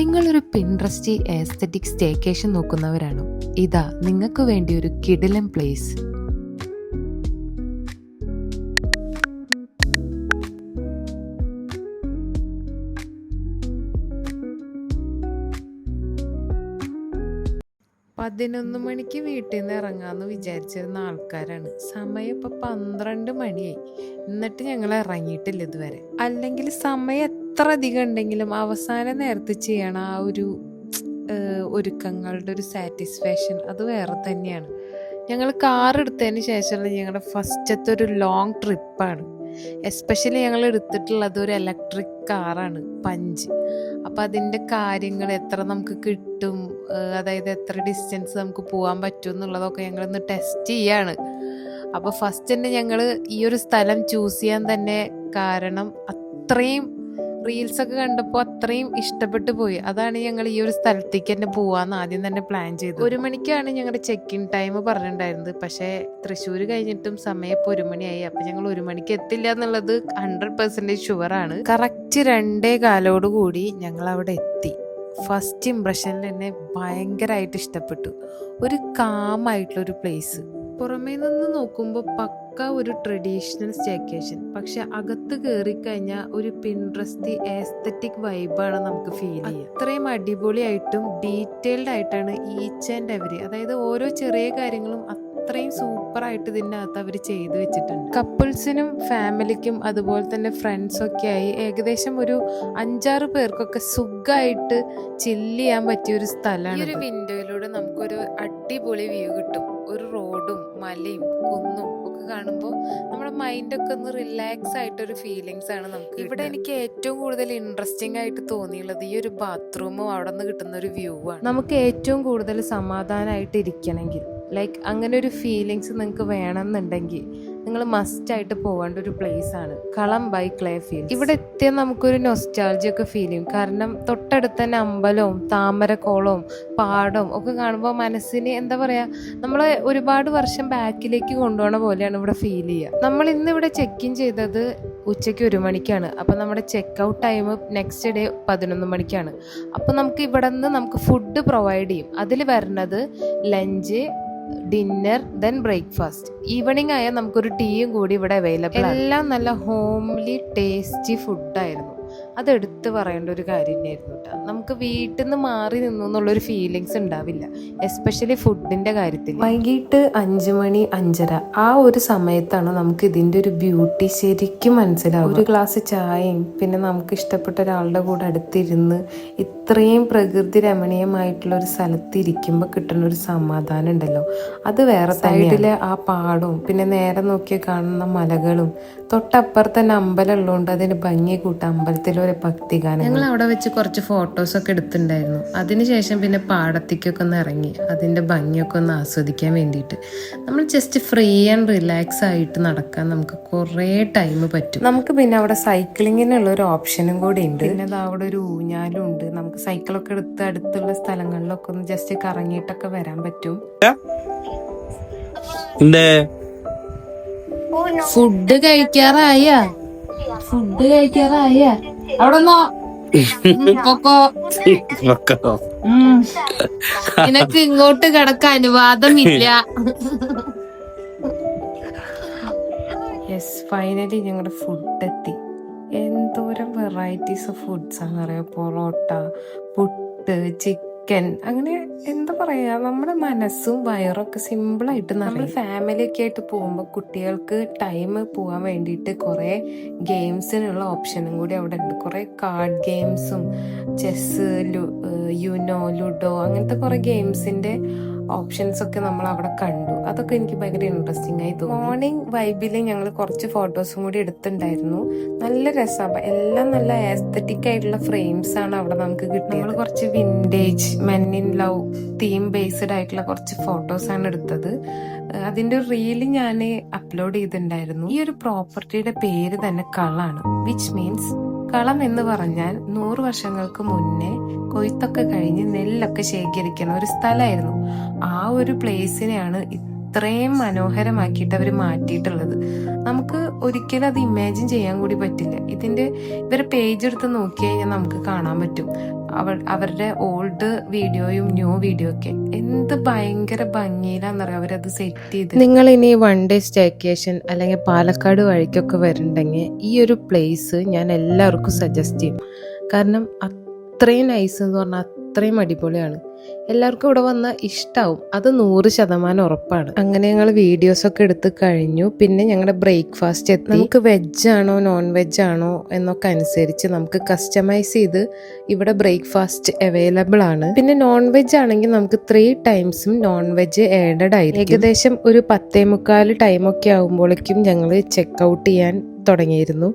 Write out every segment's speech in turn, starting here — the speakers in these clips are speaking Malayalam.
നിങ്ങളൊരു പിൻട്രസ്റ്റി എസ്തെറ്റിക് സ്റ്റേക്കേഷൻ നോക്കുന്നവരാണോ? ഇതാ നിങ്ങൾക്ക് വേണ്ടി ഒരു കിടിലൻ പ്ലേസ്. പതിനൊന്ന് മണിക്ക് വീട്ടിൽ നിന്ന് ഇറങ്ങാമെന്ന് വിചാരിച്ചിരുന്ന ആൾക്കാരാണ്. സമയം ഇപ്പം 12 മണിയായി. എന്നിട്ട് ഞങ്ങൾ ഇറങ്ങിയിട്ടില്ല ഇതുവരെ. അല്ലെങ്കിൽ സമയം എത്ര അധികം ഉണ്ടെങ്കിലും അവസാന നേരത്ത് ചെയ്യണ ആ ഒരു ഒരുക്കങ്ങളുടെ ഒരു സാറ്റിസ്ഫാക്ഷൻ അത് വേറെ തന്നെയാണ്. ഞങ്ങൾ കാർ എടുത്തതിന് ശേഷമുള്ള ഞങ്ങളുടെ ഫസ്റ്റത്തെ ഒരു ലോങ് ട്രിപ്പാണ്. എസ്പെഷ്യലി ഞങ്ങൾ എടുത്തിട്ടുള്ളത് ഒരു ഇലക്ട്രിക് കാറാണ്, പഞ്ച്. അപ്പം അതിൻ്റെ കാര്യങ്ങൾ എത്ര നമുക്ക് കിട്ടും, അതായത് എത്ര ഡിസ്റ്റൻസ് നമുക്ക് പോകാൻ പറ്റും എന്നുള്ളതൊക്കെ ഞങ്ങളിന്ന് ടെസ്റ്റ് ചെയ്യാണ്. അപ്പോൾ ഫസ്റ്റ് തന്നെ ഞങ്ങൾ ഈ ഒരു സ്ഥലം ചൂസ് ചെയ്യാൻ തന്നെ കാരണം അത്രയും റീൽസൊക്കെ കണ്ടപ്പോൾ അത്രയും ഇഷ്ടപ്പെട്ടു പോയി. അതാണ് ഞങ്ങൾ ഈ ഒരു സ്ഥലത്തേക്ക് തന്നെ പോവാന്ന് ആദ്യം തന്നെ പ്ലാൻ ചെയ്തത്. 1 മണിക്കാണ് ഞങ്ങളുടെ ചെക്ക് ഇൻ ടൈം പറഞ്ഞിട്ടുണ്ടായിരുന്നത്. പക്ഷേ തൃശ്ശൂർ കഴിഞ്ഞിട്ടും സമയം ഇപ്പോൾ 1 മണിയായി. അപ്പം ഞങ്ങൾ 1 മണിക്ക് എത്തില്ല എന്നുള്ളത് 100% ഷുവറാണ്. കറക്റ്റ് 2:15 കൂടി ഞങ്ങൾ അവിടെ എത്തി. ഫസ്റ്റ് ഇംപ്രഷനിൽ തന്നെ ഭയങ്കരമായിട്ട് ഇഷ്ടപ്പെട്ടു. ഒരു കാമായിട്ടുള്ളൊരു പ്ലേസ്. പുറമേ നിന്ന് നോക്കുമ്പോൾ പക്ക ഒരു ട്രഡീഷണൽ സ്റ്റേക്കേഷൻ, പക്ഷെ അകത്ത് കയറിക്കഴിഞ്ഞാൽ ഒരു പിൻട്രസ്റ്റി എസ്തെറ്റിക് വൈബാണ് നമുക്ക് ഫീൽ ചെയ്യുക. അത്രയും അടിപൊളിയായിട്ടും ഡീറ്റെയിൽഡ് ആയിട്ടാണ് ഈച്ച് ആൻഡ് എവരി, അതായത് ഓരോ ചെറിയ കാര്യങ്ങളും അത്രയും സൂപ്പറായിട്ട് ഇതിൻ്റെ അകത്ത് അവർ ചെയ്തു വെച്ചിട്ടുണ്ട്. കപ്പിൾസിനും ഫാമിലിക്കും അതുപോലെ തന്നെ ഫ്രണ്ട്സൊക്കെ ആയി ഏകദേശം ഒരു 5-6 പേർക്കൊക്കെ സുഖമായിട്ട് ചില്ല് ചെയ്യാൻ പറ്റിയ ഒരു സ്ഥലമാണ്. ഒരു വിൻഡോയിലൂടെ നമുക്കൊരു അടിപൊളി വ്യൂ കിട്ടും. ഒരു റോഡും മലയും കുന്നും ഒക്കെ കാണുമ്പോൾ നമ്മുടെ മൈൻഡൊക്കെ ഒന്ന് റിലാക്സ് ആയിട്ടൊരു ഫീലിങ്സ് ആണ് നമുക്ക്. ഇവിടെ എനിക്ക് ഏറ്റവും കൂടുതൽ ഇൻട്രസ്റ്റിംഗ് ആയിട്ട് തോന്നിയുള്ളത് ഈ ഒരു ബാത്റൂമും അവിടെ നിന്ന് കിട്ടുന്ന ഒരു വ്യൂ ആണ്. നമുക്ക് ഏറ്റവും കൂടുതൽ സമാധാനമായിട്ട് ഇരിക്കണമെങ്കിൽ, ലൈക്ക് അങ്ങനെ ഒരു ഫീലിങ്സ് നിങ്ങൾക്ക് വേണമെന്നുണ്ടെങ്കിൽ നിങ്ങൾ മസ്റ്റായിട്ട് പോകേണ്ട ഒരു പ്ലേസ് ആണ് കളം ബൈ ക്ലേ ഫീൽഡ്സ്. ഇവിടെ എത്തിയാൽ നമുക്കൊരു നൊസ്റ്റാൾജി ഒക്കെ ഫീൽ ചെയ്യും. കാരണം തൊട്ടടുത്ത് തന്നെ അമ്പലവും താമരക്കോളവും പാടവും ഒക്കെ കാണുമ്പോൾ മനസ്സിന് എന്താ പറയുക, നമ്മളെ ഒരുപാട് വർഷം ബാക്കിലേക്ക് കൊണ്ടുപോകണ പോലെയാണ് ഇവിടെ ഫീൽ ചെയ്യുക. നമ്മൾ ഇന്ന് ഇവിടെ ചെക്ക് ഇൻ ചെയ്തത് ഉച്ചയ്ക്ക് 1 മണിക്കാണ്. അപ്പം നമ്മുടെ check out time next day 11 മണിക്കാണ്. അപ്പം നമുക്ക് ഇവിടെ നിന്ന് നമുക്ക് ഫുഡ് പ്രൊവൈഡ് ചെയ്യും. അതിൽ വരുന്നത് lunch, dinner, then breakfast. Evening ആയാൽ നമുക്കൊരു ടീയും കൂടി ഇവിടെ അവൈലബിൾ. എല്ലാം നല്ല ഹോംലി ടേസ്റ്റി ഫുഡായിരുന്നു. അതെടുത്ത് പറയേണ്ട ഒരു കാര്യം തന്നെയായിരുന്നു കേട്ടോ. നമുക്ക് വീട്ടിൽ നിന്ന് മാറി നിന്നു എന്നുള്ളൊരു ഫീലിങ്സ് ഉണ്ടാവില്ല, എസ്പെഷ്യലി ഫുഡിൻ്റെ കാര്യത്തിൽ. വൈകിട്ട് 5 മണി 5:30 ആ ഒരു സമയത്താണ് നമുക്ക് ഇതിൻ്റെ ഒരു ബ്യൂട്ടി ശരിക്കും മനസ്സിലാവും. ഒരു ഗ്ലാസ് ചായയും പിന്നെ നമുക്ക് ഇഷ്ടപ്പെട്ട ഒരാളുടെ കൂടെ അടുത്തിരുന്ന് ഇത്രയും പ്രകൃതി രമണീയമായിട്ടുള്ള ഒരു സ്ഥലത്ത് ഇരിക്കുമ്പോൾ കിട്ടുന്ന ഒരു സമാധാനം ഉണ്ടല്ലോ, അത് വേറെ. സൈഡിലെ ആ പാടവും പിന്നെ നേരെ നോക്കി കാണുന്ന മലകളും തൊട്ടപ്പുറത്ത് തന്നെ അമ്പലം ഉള്ളതുകൊണ്ട് അതിന് ഭംഗി കൂട്ടാം. അമ്പലത്തിലൊരു ഭക്തിഗാനം. ഞങ്ങൾ അവിടെ വെച്ച് കുറച്ച് ഫോട്ടോസൊക്കെ എടുത്തിട്ടുണ്ടായിരുന്നു. അതിനുശേഷം പിന്നെ പാടത്തേക്കൊക്കെ ഒന്ന് ഇറങ്ങി അതിൻ്റെ ഭംഗിയൊക്കെ ഒന്ന് ആസ്വദിക്കാൻ വേണ്ടിയിട്ട് നമ്മൾ ജസ്റ്റ് ഫ്രീ ആൻഡ് റിലാക്സ് ആയിട്ട് നടക്കാൻ നമുക്ക് കുറേ ടൈം പറ്റും. നമുക്ക് പിന്നെ അവിടെ സൈക്ലിങ്ങിനുള്ള ഒരു ഓപ്ഷനും കൂടി ഉണ്ട്. പിന്നെ അത് അവിടെ ഒരു ഊഞ്ഞാലും ഉണ്ട്. നമുക്ക് സൈക്കിളൊക്കെ എടുത്ത് അടുത്തുള്ള സ്ഥലങ്ങളിലൊക്കെ ഒന്ന് ജസ്റ്റ് കറങ്ങിയിട്ടൊക്കെ വരാൻ പറ്റും. ഫുഡ് കഴിക്കാറായ അവിടെ നിനക്ക് ഇങ്ങോട്ട് കിടക്കാൻ അനുവാദമില്ല. യെസ്, ഫൈനലി ഞങ്ങളുടെ ഫുഡ് എത്തി. എന്തോരം വെറൈറ്റീസ് ഓഫ് ഫുഡ്സ് ആണെന്ന് പറയാം. പൊറോട്ട, പുട്ട്, ചിക്കൻ, അങ്ങനെ എന്താ പറയാ, നമ്മുടെ മനസ്സും വയറൊക്കെ സിമ്പിളായിട്ട് നമ്മൾ ഫാമിലിയൊക്കെ ആയിട്ട് പോകുമ്പോൾ കുട്ടികൾക്ക് ടൈം പോകാൻ വേണ്ടിയിട്ട് കുറേ ഗെയിംസിനുള്ള ഓപ്ഷനും കൂടി അവിടെ ഉണ്ട്. കുറേ കാർഡ് ഗെയിംസും ചെസ്സ്, യുനോ, ലുഡോ, അങ്ങനത്തെ കുറേ ഗെയിംസിൻ്റെ ഓപ്ഷൻസ് ഒക്കെ നമ്മൾ അവിടെ കണ്ടു. അതൊക്കെ എനിക്ക് ഭയങ്കര ഇൻട്രസ്റ്റിംഗ് ആയി തോന്നി. മോർണിംഗ് വൈബിൽ ഞങ്ങൾ കുറച്ച് ഫോട്ടോസും കൂടി എടുത്തിട്ടുണ്ടായിരുന്നു. നല്ല രസമാണ്. എല്ലാം നല്ല ആസ്തെറ്റിക് ആയിട്ടുള്ള ഫ്രെയിംസ് ആണ് അവിടെ നമുക്ക് കിട്ടുന്നത്. നമ്മൾ കുറച്ച് vintage men in love theme based ആയിട്ടുള്ള കുറച്ച് ഫോട്ടോസാണ് എടുത്തത്. അതിൻ്റെ ഒരു റീല് ഞാൻ അപ്ലോഡ് ചെയ്തിട്ടുണ്ടായിരുന്നു. ഈ ഒരു പ്രോപ്പർട്ടിയുടെ പേര് തന്നെ കളാണ്, വിച്ച് മീൻസ് കളം എന്ന് പറഞ്ഞാൽ 100 വർഷങ്ങൾക്ക് മുന്നേ കൊയ്ത്തൊക്കെ കഴിഞ്ഞ് നെല്ലൊക്കെ ശേഖരിക്കുന്ന ഒരു സ്ഥലമായിരുന്നു. ആ ഒരു പ്ലേസിനെയാണ് ഇത്രയും മനോഹരമാക്കിയിട്ട് അവർ മാറ്റിയിട്ടുള്ളത്. നമുക്ക് ഒരിക്കലും അത് ഇമാജിൻ ചെയ്യാൻ കൂടി പറ്റില്ല. ഇവരെ പേജ് എടുത്ത് നോക്കി കഴിഞ്ഞാൽ നമുക്ക് കാണാൻ പറ്റും. അവരുടെ ഓൾഡ് വീഡിയോയും ന്യൂ വീഡിയോ ഒക്കെ എന്ത് ഭയങ്കര ഭംഗിയിലാന്നറിയാം അവരത് സെറ്റ് ചെയ്ത്. നിങ്ങൾ ഇനി വൺ ഡേ സ്റ്റേക്കേഷൻ അല്ലെങ്കിൽ പാലക്കാട് വഴിക്കൊക്കെ വരുന്നുണ്ടെങ്കിൽ ഈ ഒരു പ്ലേസ് ഞാൻ എല്ലാവർക്കും സജസ്റ്റ് ചെയ്യും. കാരണം അത്രയും നൈസ് എന്ന് പറഞ്ഞാൽ അത്രയും അടിപൊളിയാണ്. എല്ലാവർക്കും ഇവിടെ വന്നാൽ ഇഷ്ടാവും, അത് 100% ഉറപ്പാണ്. അങ്ങനെ ഞങ്ങൾ വീഡിയോസൊക്കെ എടുത്ത് കഴിഞ്ഞു. പിന്നെ ഞങ്ങളുടെ ബ്രേക്ക്ഫാസ്റ്റ് എത്തി. നമുക്ക് വെജാണോ നോൺ വെജ് ആണോ എന്നൊക്കെ അനുസരിച്ച് നമുക്ക് കസ്റ്റമൈസ് ചെയ്ത് ഇവിടെ ബ്രേക്ക്ഫാസ്റ്റ് അവൈലബിൾ ആണ്. പിന്നെ നോൺ വെജ് ആണെങ്കിൽ നമുക്ക് 3 ടൈംസും നോൺ വെജ് ആഡഡ് ആയിരിക്കും. ഏകദേശം ഒരു 10:45 ടൈമൊക്കെ ആകുമ്പോഴേക്കും ഞങ്ങൾ ചെക്ക് ഔട്ട് ചെയ്യാൻ തുടങ്ങിയിരുന്നു.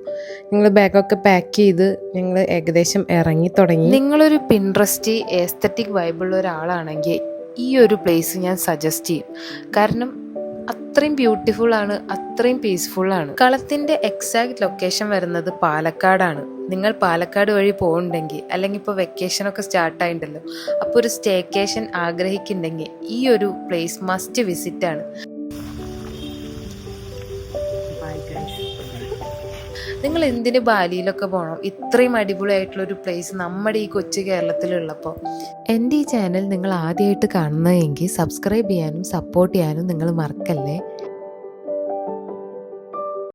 ഞങ്ങൾ ബാഗൊക്കെ പാക്ക് ചെയ്ത് ഞങ്ങൾ ഏകദേശം ഇറങ്ങി തുടങ്ങി. നിങ്ങളൊരു പിൻട്രസ്റ്റ് എസ്തറ്റിക് വൈബുള്ള ഒരാളാണെങ്കിൽ ഈ ഒരു പ്ലേസ് ഞാൻ സജസ്റ്റ് ചെയ്യും. കാരണം അത്രയും ബ്യൂട്ടിഫുൾ ആണ്, അത്രയും പീസ്ഫുൾ ആണ്. കളത്തിൻ്റെ എക്സാക്ട് ലൊക്കേഷൻ വരുന്നത് പാലക്കാടാണ്. നിങ്ങൾ പാലക്കാട് വഴി പോകുന്നുണ്ടെങ്കിൽ അല്ലെങ്കിൽ ഇപ്പോൾ വെക്കേഷനൊക്കെ സ്റ്റാർട്ടായിട്ടുണ്ടല്ലോ, അപ്പോൾ ഒരു സ്റ്റേക്കേഷൻ ആഗ്രഹിക്കുന്നുണ്ടെങ്കിൽ ഈ ഒരു പ്ലേസ് മസ്റ്റ് വിസിറ്റ് ആണ്. നിങ്ങൾ എന്തിന് ബാലിയിലൊക്കെ പോകണം? ഇത്രയും അടിപൊളിയായിട്ടുള്ളൊരു പ്ലേസ് നമ്മുടെ ഈ കൊച്ചു കേരളത്തിലുള്ളപ്പോൾ. എൻ്റെ ഈ ചാനൽ നിങ്ങൾ ആദ്യമായിട്ട് കാണുന്നതെങ്കിൽ സബ്സ്ക്രൈബ് ചെയ്യാനും സപ്പോർട്ട് ചെയ്യാനും നിങ്ങൾ മറക്കല്ലേ.